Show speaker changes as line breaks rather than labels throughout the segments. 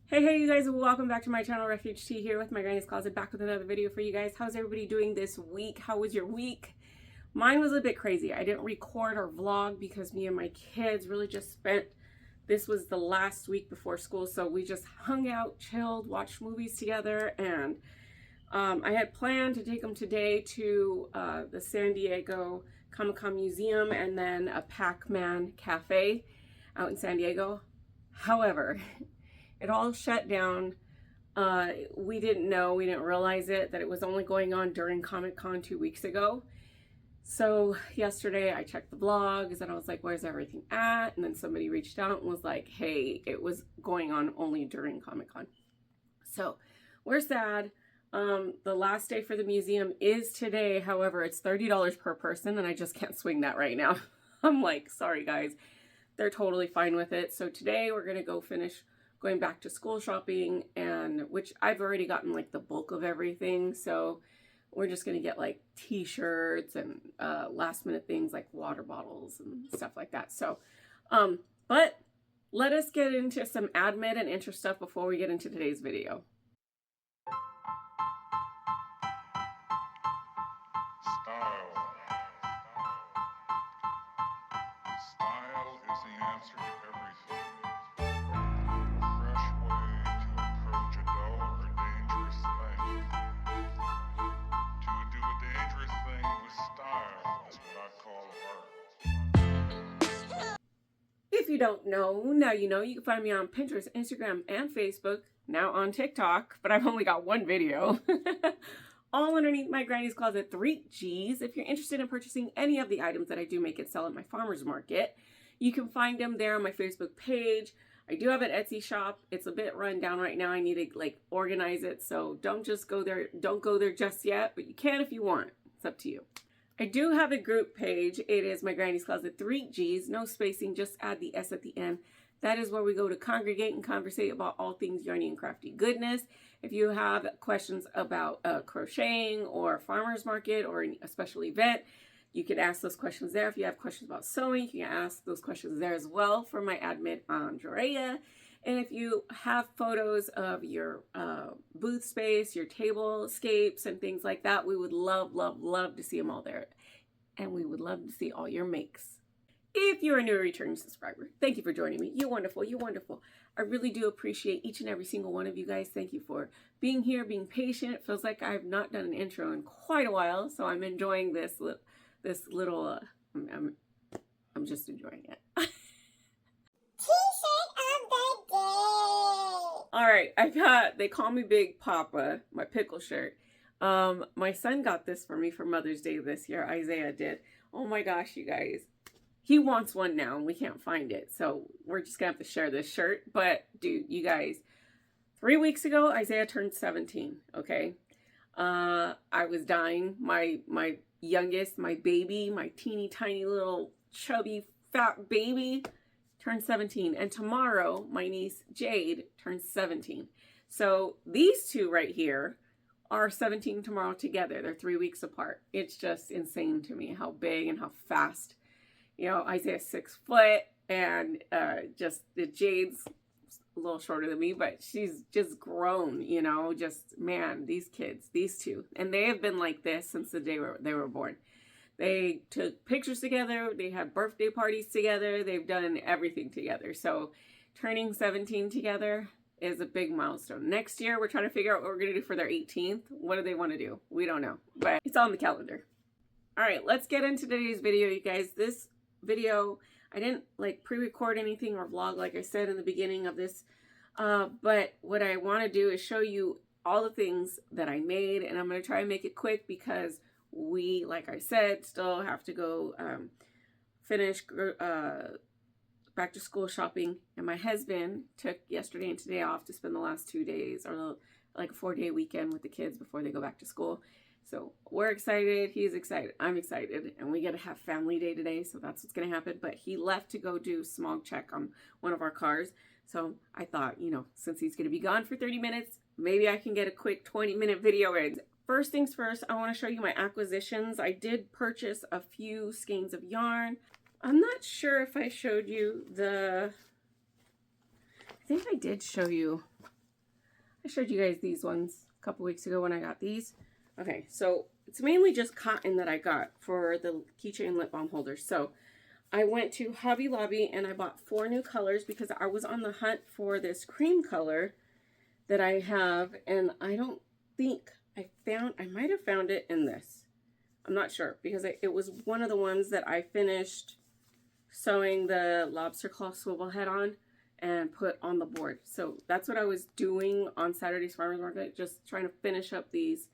Hey you guys, welcome back to my channel. Refuge Tea here with my Granny's Closet, back with another video for you guys. How's everybody doing this week? How was your week? Mine was a bit crazy. I didn't record or vlog because me and my kids really just spent, this was the last week before school, so we just hung out, chilled, watched movies together, and I had planned to take them today to the San Diego Comic-Con Museum and then a Pac-Man cafe out in San Diego. However, it all shut down. We didn't know, we didn't realize it, that it was only going on during Comic-Con 2 weeks ago. So yesterday I checked the blogs and I was like, where's everything at? And then somebody reached out and was like, hey, it was going on only during Comic-Con. So we're sad. The last day for the museum is today. However, it's $30 per person and I just can't swing that right now. I'm like, sorry guys. They're totally fine with it. So today we're going to go finish going back to school shopping, and which I've already gotten like the bulk of everything. So we're just going to get like t-shirts and last minute things like water bottles and stuff like that. So, but let us get into some admin and intro stuff before we get into today's video.
Style is the answer to everything. A fresh way to approach a dull or dangerous thing. To do a dangerous thing with style is what I call art.
If you don't know, now you know. You can find me on Pinterest, Instagram, and Facebook. Now on TikTok, but I've only got one video. All underneath my Granny's Closet 3Gs. If you're interested in purchasing any of the items that I do make and sell at my farmer's market, you can find them there on my Facebook page. I do have an Etsy shop. It's a bit run down right now. I need to like organize it, so don't just go there. Don't go there just yet, but you can if you want. It's up to you. I do have a group page. It is my Granny's Closet 3Gs. No spacing, just add the S at the end. That is where we go to congregate and conversate about all things yarny and crafty goodness. If you have questions about crocheting or farmer's market or a special event, you can ask those questions there. If you have questions about sewing, you can ask those questions there as well for my admin, Andrea. And if you have photos of your booth space, your table escapes and things like that, we would love, love, love to see them all there. And we would love to see all your makes. If you're a new or returning subscriber, thank you for joining me. You're wonderful. You're wonderful. I really do appreciate each and every single one of you guys. Thank you for being here, being patient. It feels like I've not done an intro in quite a while, so I'm enjoying this little. I'm just enjoying it.
T-shirt of the day.
All right, they call me Big Papa, my pickle shirt. My son got this for me for Mother's Day this year. Isaiah did. Oh my gosh, you guys. He wants one now and we can't find it. So we're just gonna have to share this shirt. But dude, you guys, 3 weeks ago, Isaiah turned 17, okay? I was dying. My youngest, my baby, my teeny tiny little chubby fat baby turned 17. And tomorrow, my niece Jade turns 17. So these two right here are 17 tomorrow together. They're 3 weeks apart. It's just insane to me how big and how fast. You know, Isaiah's 6 foot, and just the Jade's a little shorter than me, but she's just grown, you know, just, man, these kids, these two. And they have been like this since the day they were born. They took pictures together. They had birthday parties together. They've done everything together. So turning 17 together is a big milestone. Next year, we're trying to figure out what we're going to do for their 18th. What do they want to do? We don't know, but it's on the calendar. All right, let's get into today's video, you guys. This video, I didn't like pre-record anything or vlog like I said in the beginning of this, but what I want to do is show you all the things that I made, and I'm going to try and make it quick because we, like I said, still have to go finish back to school shopping, and my husband took yesterday and today off to spend the last 2 days, or like a 4-day weekend with the kids before they go back to school. So we're excited, he's excited, I'm excited, and we get to have family day today, so that's what's going to happen. But he left to go do smog check on one of our cars, so I thought, you know, since he's going to be gone for 30 minutes, maybe I can get a quick 20-minute video in. First things first, I want to show you my acquisitions. I did purchase a few skeins of yarn. I'm not sure if I showed you I think I did show you I showed you guys these ones a couple weeks ago when I got these. Okay, so it's mainly just cotton that I got for the keychain lip balm holders. So I went to Hobby Lobby and I bought 4 new colors because I was on the hunt for this cream color that I have, and I don't think I might have found it in this. I'm not sure because it was one of the ones that I finished sewing the lobster claw swivel head on and put on the board. So that's what I was doing on Saturday's Farmers Market, just trying to finish up these,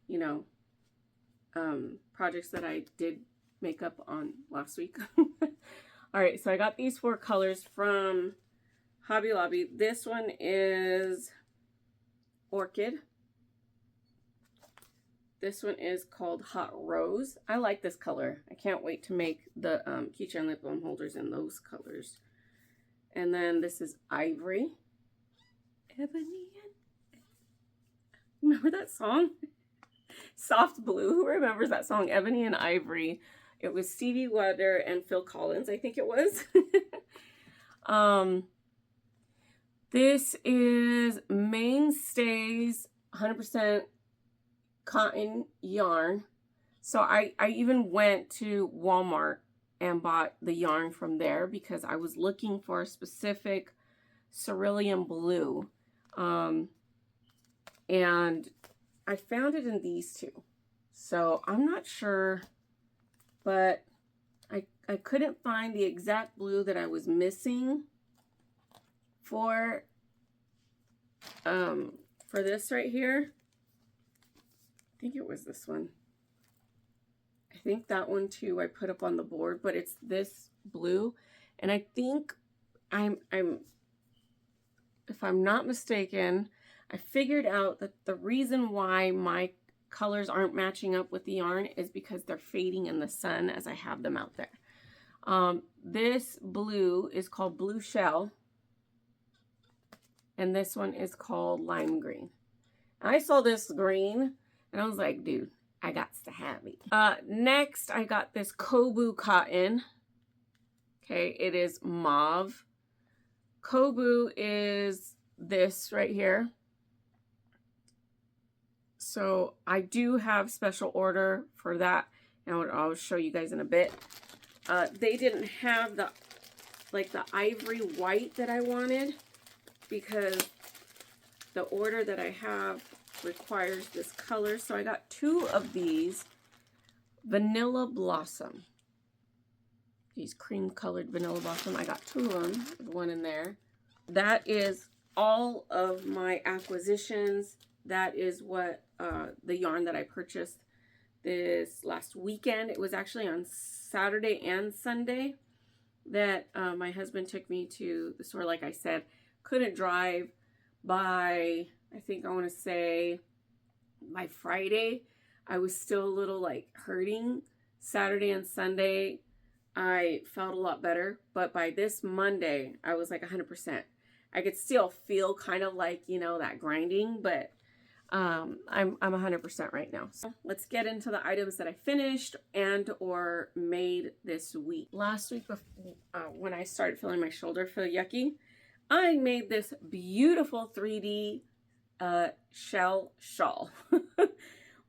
you know, projects that I did make up on last week. All right, so I got these 4 colors from Hobby Lobby. This one is Orchid. This one is called Hot Rose. I like this color. I can't wait to make the keychain lip balm holders in those colors. And then this is Ivory. Ebony. Remember that song? Soft Blue. Who remembers that song? Ebony and Ivory. It was Stevie Wonder and Phil Collins, I think it was. This is Mainstays 100% cotton yarn. So I even went to Walmart and bought the yarn from there because I was looking for a specific cerulean blue. And I found it in these 2. So I'm not sure, but I couldn't find the exact blue that I was missing for this right here. I think it was this one. I think that one too I put up on the board, but it's this blue. And I think if I'm not mistaken, I figured out that the reason why my colors aren't matching up with the yarn is because they're fading in the sun as I have them out there. This blue is called Blue Shell. And this one is called Lime Green. I saw this green and I was like, dude, I got to have it. Next, I got this Kobu cotton. Okay, it is mauve. Kobu is this right here. So I do have special order for that, and I'll show you guys in a bit. They didn't have the ivory white that I wanted because the order that I have requires this color. So I got 2 of these Vanilla Blossom. These cream colored Vanilla Blossom. I got 2 of them. There's one in there. That is all of my acquisitions. That is what the yarn that I purchased this last weekend. It was actually on Saturday and Sunday that my husband took me to the store. Like I said, couldn't drive by, I think I want to say by Friday. I was still a little like hurting. Saturday and Sunday I felt a lot better, but by this Monday I was like 100%. I could still feel kind of like, you know, that grinding, but I'm 100% right now. So let's get into the items that I finished and or made this week. Last week, when I started feeling my shoulder feel yucky, I made this beautiful 3D shell shawl.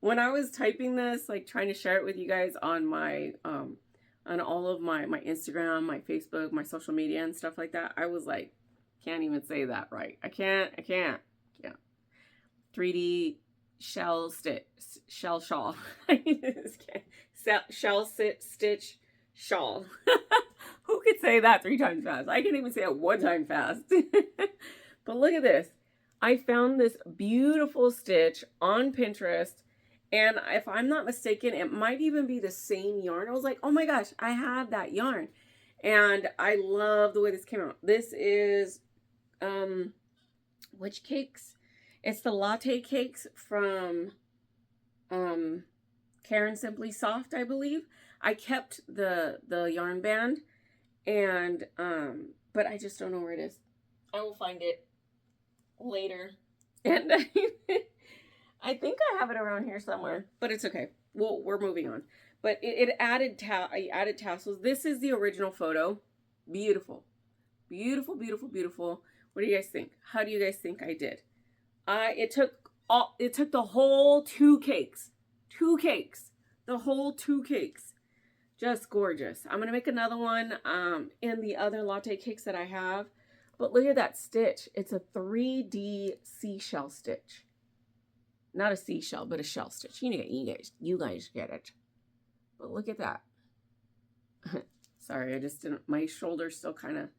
When I was typing this, like trying to share it with you guys on my on all of my Instagram, my Facebook, my social media and stuff like that, I was like, can't even say that right. I can't. 3D shell shawl. Shell stitch shawl. Who could say that 3 times fast? I can't even say it 1 time fast. But look at this. I found this beautiful stitch on Pinterest, and if I'm not mistaken, it might even be the same yarn. I was like, oh my gosh, I have that yarn. And I love the way this came out. This is which cakes? It's the latte cakes from Karen Simply Soft, I believe. I kept the yarn band, and but I just don't know where it is. I will find it later. And I think I have it around here somewhere, but it's okay. Well, we're moving on. But I added tassels. This is the original photo. Beautiful. Beautiful, beautiful, beautiful. What do you guys think? How do you guys think I did? It took the whole 2 cakes. 2 cakes. The whole 2 cakes. Just gorgeous. I'm going to make another one in the other latte cakes that I have. But look at that stitch. It's a 3D seashell stitch. Not a seashell, but a shell stitch. You guys get it. But look at that. Sorry, I just didn't, my shoulder's still kind of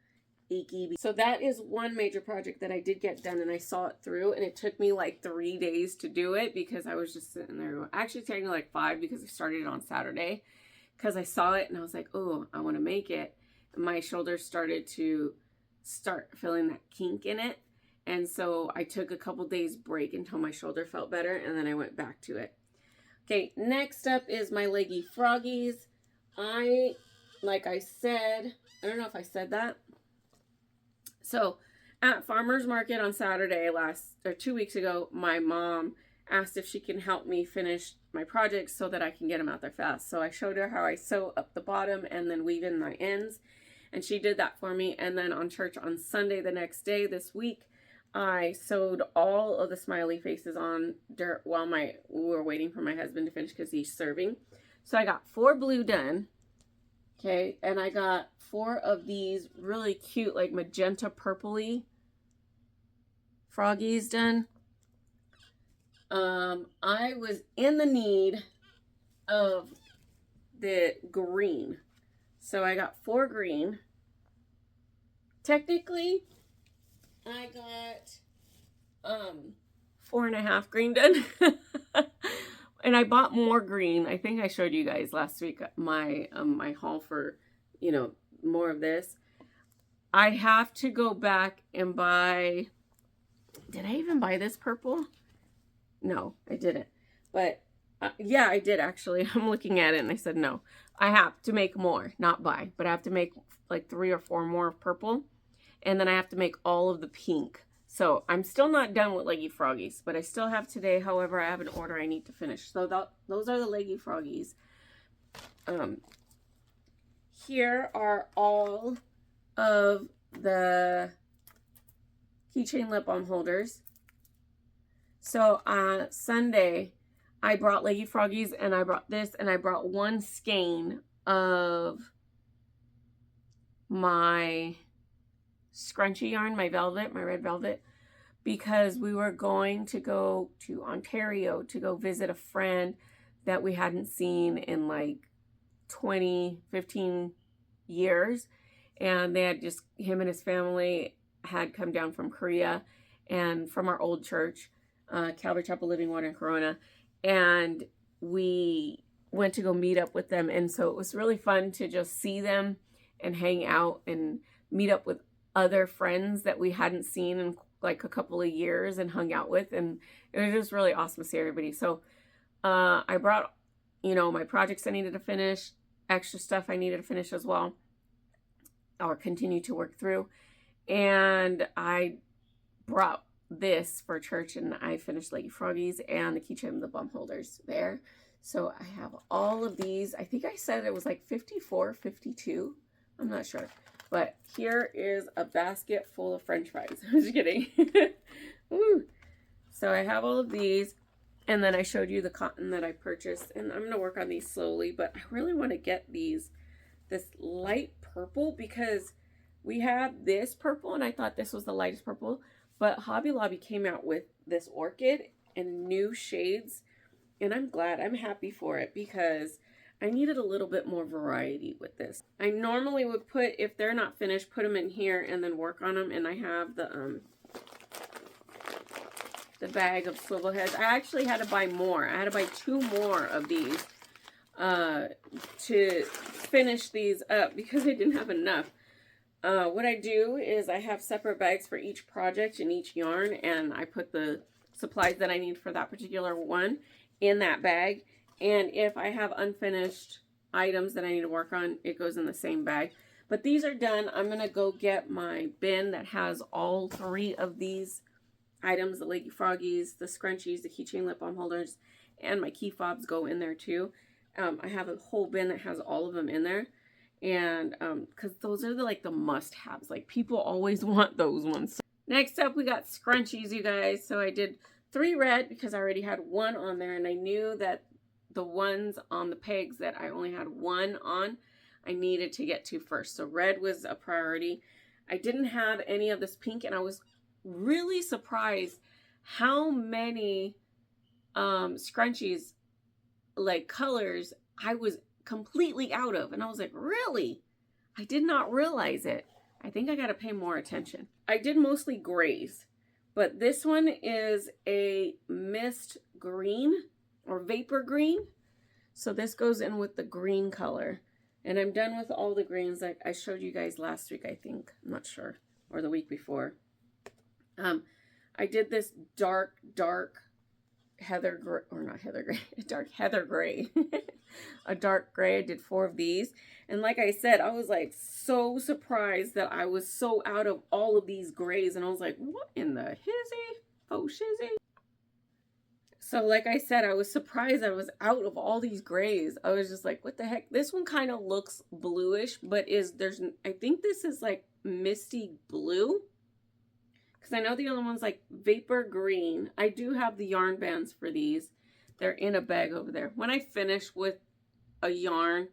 achy. So that is one major project that I did get done, and I saw it through, and it took me like 3 days to do it because I was just sitting there. Actually, it took me like 5 because I started it on Saturday because I saw it and I was like, oh, I want to make it. And my shoulder started to start feeling that kink in it. And so I took a couple days break until my shoulder felt better, and then I went back to it. Okay, next up is my Leggy Froggies. Like I said, I don't know if I said that. So at Farmer's Market on Saturday 2 weeks ago, my mom asked if she can help me finish my projects so that I can get them out there fast. So I showed her how I sew up the bottom and then weave in my ends. And she did that for me. And then on church on Sunday, the next day, this week, I sewed all of the smiley faces on dirt while we were waiting for my husband to finish because he's serving. So I got 4 blue done. Okay, and I got 4 of these really cute, like magenta purpley froggies done. I was in the need of the green. So I got 4 green. Technically, I got 4.5 green done. And I bought more green. I think I showed you guys last week my my haul for, you know, more of this. I have to go back and buy, did I even buy this purple? No, I didn't. But yeah, I did actually. I'm looking at it and I said no. I have to make more, not buy, but I have to make like 3 or 4 more of purple. And then I have to make all of the pink. So I'm still not done with Leggy Froggies, but I still have today. However, I have an order I need to finish. So those are the Leggy Froggies. Here are all of the keychain lip balm holders. So on Sunday, I brought Leggy Froggies and I brought this and I brought 1 skein of my scrunchie yarn, my velvet, my red velvet, because we were going to go to Ontario to go visit a friend that we hadn't seen in like 15 years. And they had just, him and his family had come down from Korea and from our old church, Calvary Chapel Living Water in Corona. And we went to go meet up with them. And so it was really fun to just see them and hang out and meet up with other friends that we hadn't seen in like a couple of years and hung out with, and it was just really awesome to see everybody. So I brought, you know, my projects I needed to finish, extra stuff I needed to finish as well, or continue to work through, and I brought this for church, and I finished Leggy Froggies and the keychain lip balm holders there. So I have all of these. I think I said it was like 54, 52. I'm not sure. But here is a basket full of French fries. I'm just kidding. Woo. So I have all of these. And then I showed you the cotton that I purchased. And I'm going to work on these slowly. But I really want to get this light purple. Because we have this purple. And I thought this was the lightest purple. But Hobby Lobby came out with this orchid and new shades. And I'm glad. I'm happy for it. Because I needed a little bit more variety with this. I normally would put, if they're not finished, put them in here and then work on them. And I have the bag of swivel heads. I actually had to buy more. I had to buy 2 more of these to finish these up because I didn't have enough. What I do is I have separate bags for each project and each yarn, and I put the supplies that I need for that particular one in that bag. And if I have unfinished items that I need to work on, it goes in the same bag. But these are done. I'm going to go get my bin that has all 3 of these items, the Leggy Froggies, the Scrunchies, the keychain lip balm holders, and my key fobs go in there too. I have a whole bin that has all of them in there. And because those are like the must-haves. Like people always want those ones. Next up, we got scrunchies, you guys. So I did 3 red because I already had 1 on there, and I knew that the ones on the pegs that I only had 1 on, I needed to get to first. So red was a priority. I didn't have any of this pink, and I was really surprised how many scrunchies, like colors, I was completely out of. And I was like, really? I did not realize it. I think I got to pay more attention. I did mostly grays, but this one is a mist green or vapor green. So this goes in with the green color. And I'm done with all the greens that I showed you guys last week, I think. I'm not sure. Or the week before. I did this dark heather gray, or not heather gray, dark heather gray. A dark gray. I did 4 of these. And like I said, I was like so surprised that I was so out of all of these grays. And I was like, what in the hizzy? Oh, shizzy. So like I said, I was surprised I was out of all these grays. I was just like, what the heck? This one kind of looks bluish, but I think this is like misty blue. Because I know the other one's like vapor green. I do have the yarn bands for these. They're in a bag over there. When I finish with a yarn,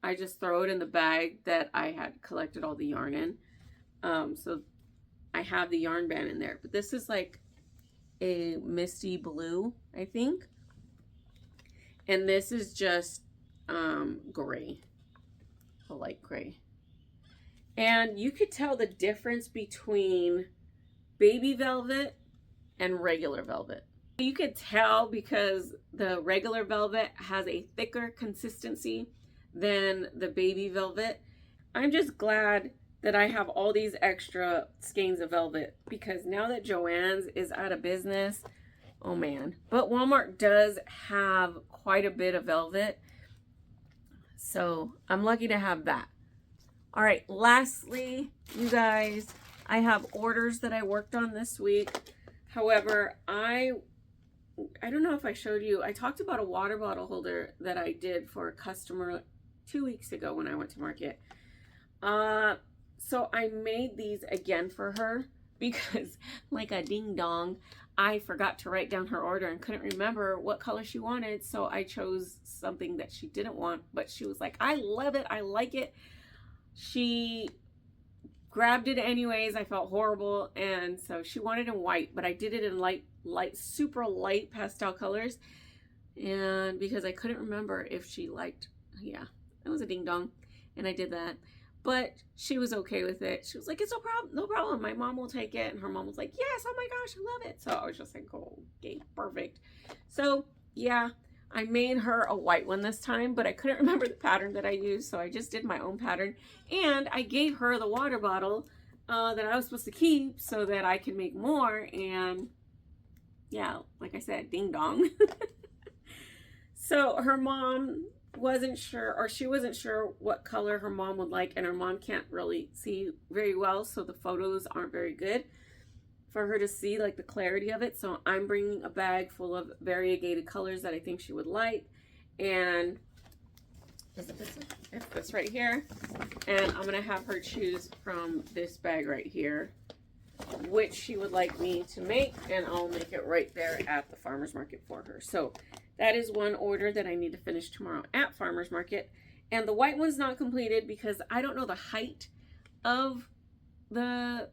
I just throw it in the bag that I had collected all the yarn in. So I have the yarn band in there. But this is like a misty blue, I think. And this is just gray. A light gray. And you could tell the difference between baby velvet and regular velvet. You could tell because the regular velvet has a thicker consistency than the baby velvet. I'm just glad that I have all these extra skeins of velvet because now that Joann's is out of business, oh man. But Walmart does have quite a bit of velvet, so I'm lucky to have that. All right, lastly, you guys, I have orders that I worked on this week. However, I don't know if I showed you, I talked about a water bottle holder that I did for a customer 2 weeks ago when I went to market. So I made these again for her because like a ding dong, I forgot to write down her order and couldn't remember what color she wanted. So I chose something that she didn't want, but she was like, I love it. I like it. She grabbed it anyways. I felt horrible. And so she wanted in white, but I did it in light, super light pastel colors. And because I couldn't remember if she liked, yeah, it was a ding dong. And I did that. But she was okay with it. She was like, it's no problem, no problem. My mom will take it. And her mom was like, yes, oh my gosh, I love it. So I was just like, oh, okay, perfect. So yeah, I made her a white one this time, but I couldn't remember the pattern that I used. So I just did my own pattern. And I gave her the water bottle that I was supposed to keep so that I can make more. And yeah, like I said, ding dong. So her mom wasn't sure, or she wasn't sure what color her mom would like, and her mom can't really see very well, so the photos aren't very good for her to see like the clarity of it. So I'm bringing a bag full of variegated colors that I think she would like. And is it this one? It's this right here. And I'm gonna have her choose from this bag right here which she would like me to make, and I'll make it right there at the farmer's market for her. So that is one order that I need to finish tomorrow at farmer's market. And the white one's not completed because I don't know the height of the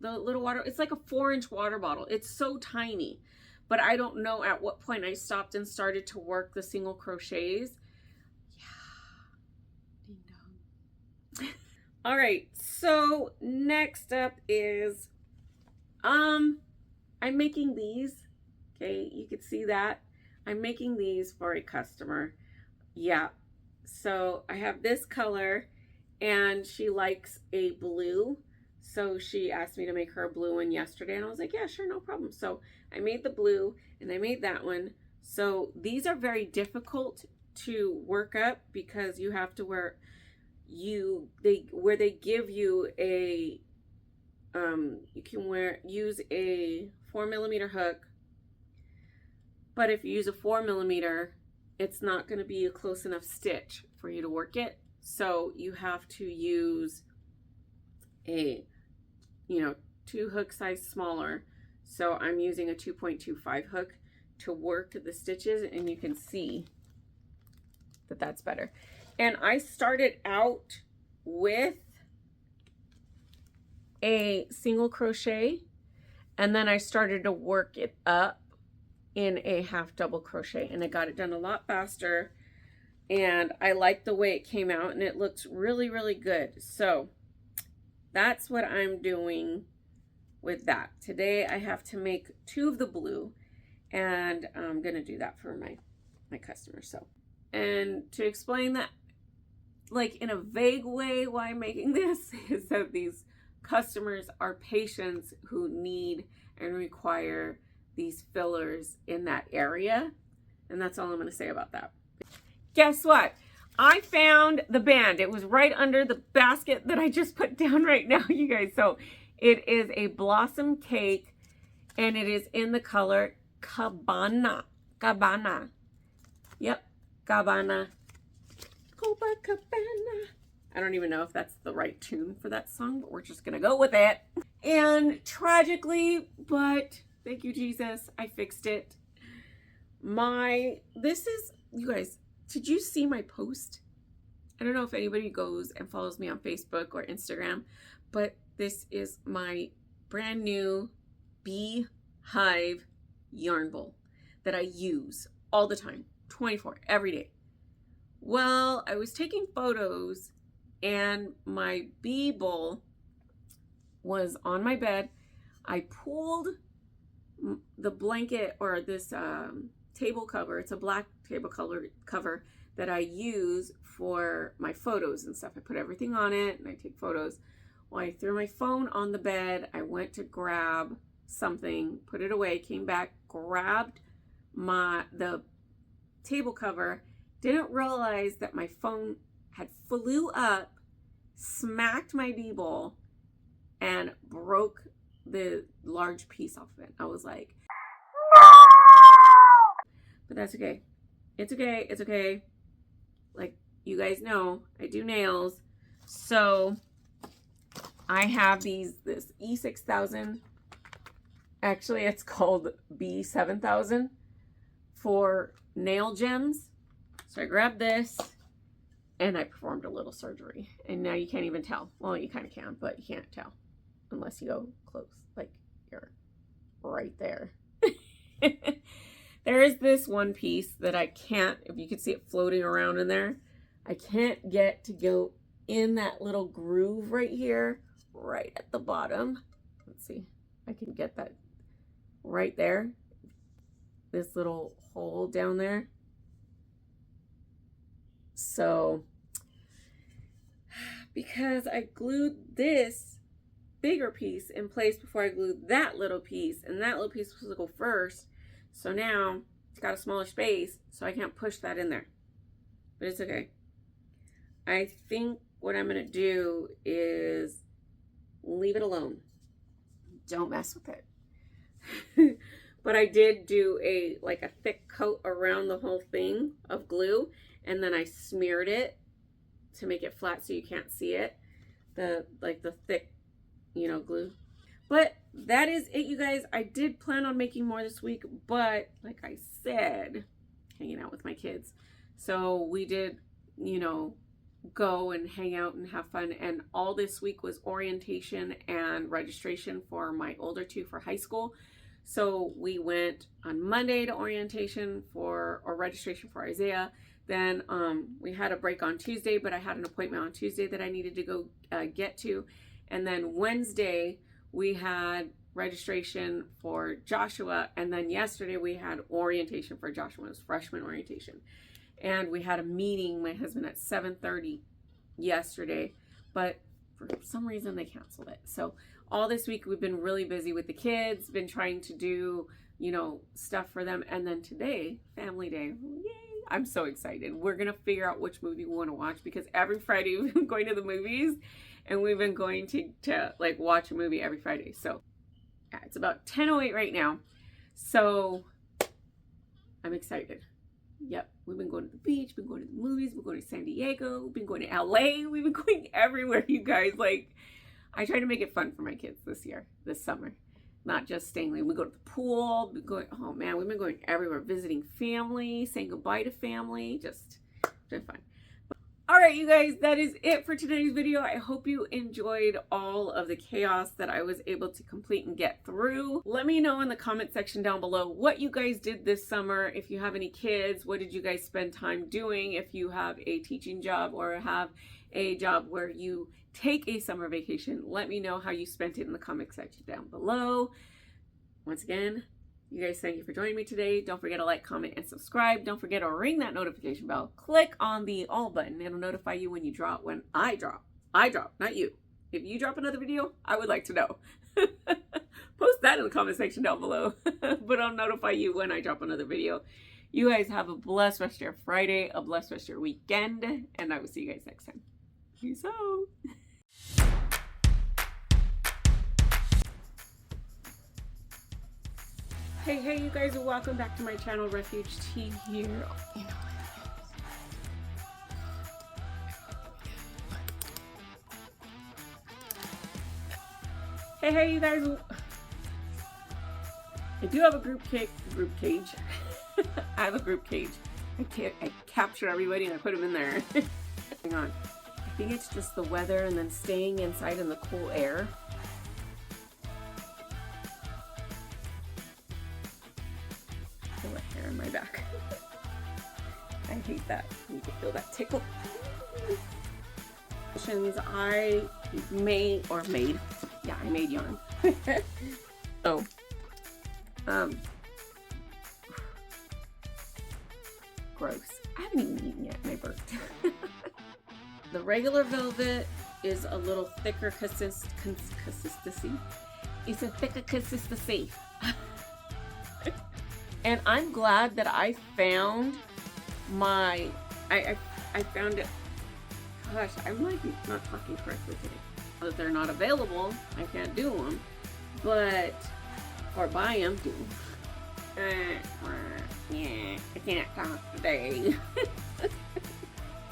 little water. It's like a 4-inch water bottle. It's so tiny, but I don't know at what point I stopped and started to work the single crochets. Yeah, ding dong. All right, so next up is I'm making these. Okay, you can see that I'm making these for a customer. Yeah, so I have this color and she likes a blue, so she asked me to make her a blue one yesterday, and I was like, yeah, sure, no problem. So I made the blue and I made that one. So these are very difficult to work up because you have to wear they give you a you can use a 4mm hook, but if you use a 4mm, it's not going to be a close enough stitch for you to work it. So you have to use a 2 hook size smaller. So I'm using a 2.25 hook to work the stitches, and you can see that that's better. And I started out with a single crochet, and then I started to work it up in a half double crochet, and I got it done a lot faster, and I like the way it came out, and it looks really, really good. So that's what I'm doing with that. Today I have to make 2 of the blue, and I'm gonna do that for my customers. So, and to explain that like in a vague way why I'm making this is that these customers are patients who need and require these fillers in that area, and that's all I'm going to say about that. Guess what? I found the band. It was right under the basket that I just put down right now, you guys. So it is a blossom cake, and it is in the color Cabana. Cabana. Yep, Cabana. Copacabana. I don't even know if that's the right tune for that song, but we're just gonna go with it. And tragically, but thank you, Jesus, I fixed it. This is, you guys, did you see my post? I don't know if anybody goes and follows me on Facebook or Instagram, but this is my brand new beehive yarn bowl that I use all the time, 24, every day. Well, I was taking photos and my bee bowl was on my bed. I pulled the blanket or this table cover. It's a black table cover that I use for my photos and stuff. I put everything on it and I take photos. Well, I threw my phone on the bed. I went to grab something, put it away, came back, grabbed the table cover, didn't realize that my phone had flew up, smacked my bee bowl, and broke the large piece off of it. I was like, no! But that's okay. It's okay. It's okay. Like you guys know, I do nails. So I have this E6000. Actually, it's called B7000 for nail gems. So I grabbed this and I performed a little surgery. And now you can't even tell. Well, you kind of can, but you can't tell unless you go close. Like you're right there. There is this one piece that I can't, if you can see it floating around in there, I can't get to go in that little groove right here, right at the bottom. Let's see, I can get that right there. This little hole down there. So, because I glued this bigger piece in place before I glued that little piece, and that little piece was supposed to go first, so now it's got a smaller space, so I can't push that in there. But it's okay. I think what I'm going to do is leave it alone. Don't mess with it. But I did do a thick coat around the whole thing of glue, and then I smeared it to make it flat so you can't see it. The thick, glue. But that is it, you guys. I did plan on making more this week, but like I said, hanging out with my kids. So we did, go and hang out and have fun. And all this week was orientation and registration for my older 2 for high school. So we went on Monday to orientation or registration for Isaiah. Then we had a break on Tuesday, but I had an appointment on Tuesday that I needed to go get to. And then Wednesday we had registration for Joshua. And then yesterday we had orientation for Joshua. It was freshman orientation. And we had a meeting, my husband, at 7:30 yesterday. But for some reason they canceled it. So all this week we've been really busy with the kids, been trying to do, stuff for them. And then today, family day. Yay! I'm so excited. We're going to figure out which movie we want to watch, because every Friday we've been going to the movies, and we've been going to watch a movie every Friday. So yeah, it's about 10:08 right now. So I'm excited. Yep. We've been going to the beach, been going to the movies, we've been going to San Diego, we've been going to LA, we've been going everywhere, you guys. I try to make it fun for my kids this summer. Not just staying late. We go to the pool. Oh man, we've been going everywhere, visiting family, saying goodbye to family. Just fun. All right, you guys, that is it for today's video. I hope you enjoyed all of the chaos that I was able to complete and get through. Let me know in the comment section down below what you guys did this summer. If you have any kids, what did you guys spend time doing? If you have a teaching job or have a job where you take a summer vacation, let me know how you spent it in the comment section down below. Once again, you guys, thank you for joining me today. Don't forget to like, comment, and subscribe. Don't forget to ring that notification bell. Click on the all button. It'll notify you when I drop, not you. If you drop another video, I would like to know. Post that in the comment section down below. But I'll notify you when I drop another video. You guys have a blessed rest of your Friday, a blessed rest of your weekend, and I will see you guys next time. Peace out. Hey, you guys, and welcome back to my channel, Refuge Tea here. Hey, you guys. I do have a group cage. I have a group cage. I capture everybody and I put them in there. Hang on. I think it's just the weather and then staying inside in the cool air. Hair in my back. I hate that. You can feel that tickle. I made yarn. Oh. Gross. I haven't even eaten yet and I burped. The regular velvet is a little thicker consistency. It's a thicker consistency. And I'm glad that I found I found it. Gosh, I'm like not talking correctly today. That they're not available, I can't do them. But, or buy them too. Yeah, I can't talk today.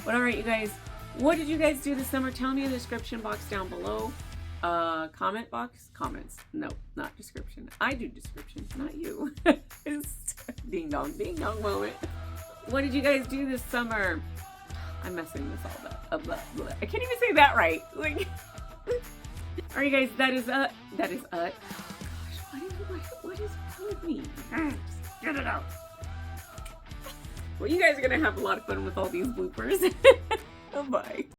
But alright, you guys, what did you guys do this summer? Tell me in the description box down below. Comment box? Comments. No, not description. I do description, not you. Ding dong moment. What did you guys do this summer? I'm messing this all up. I can't even say that right. Like, alright, guys, that is oh gosh, what is wrong with me? Just get it out. Well, you guys are gonna have a lot of fun with all these bloopers. Bye.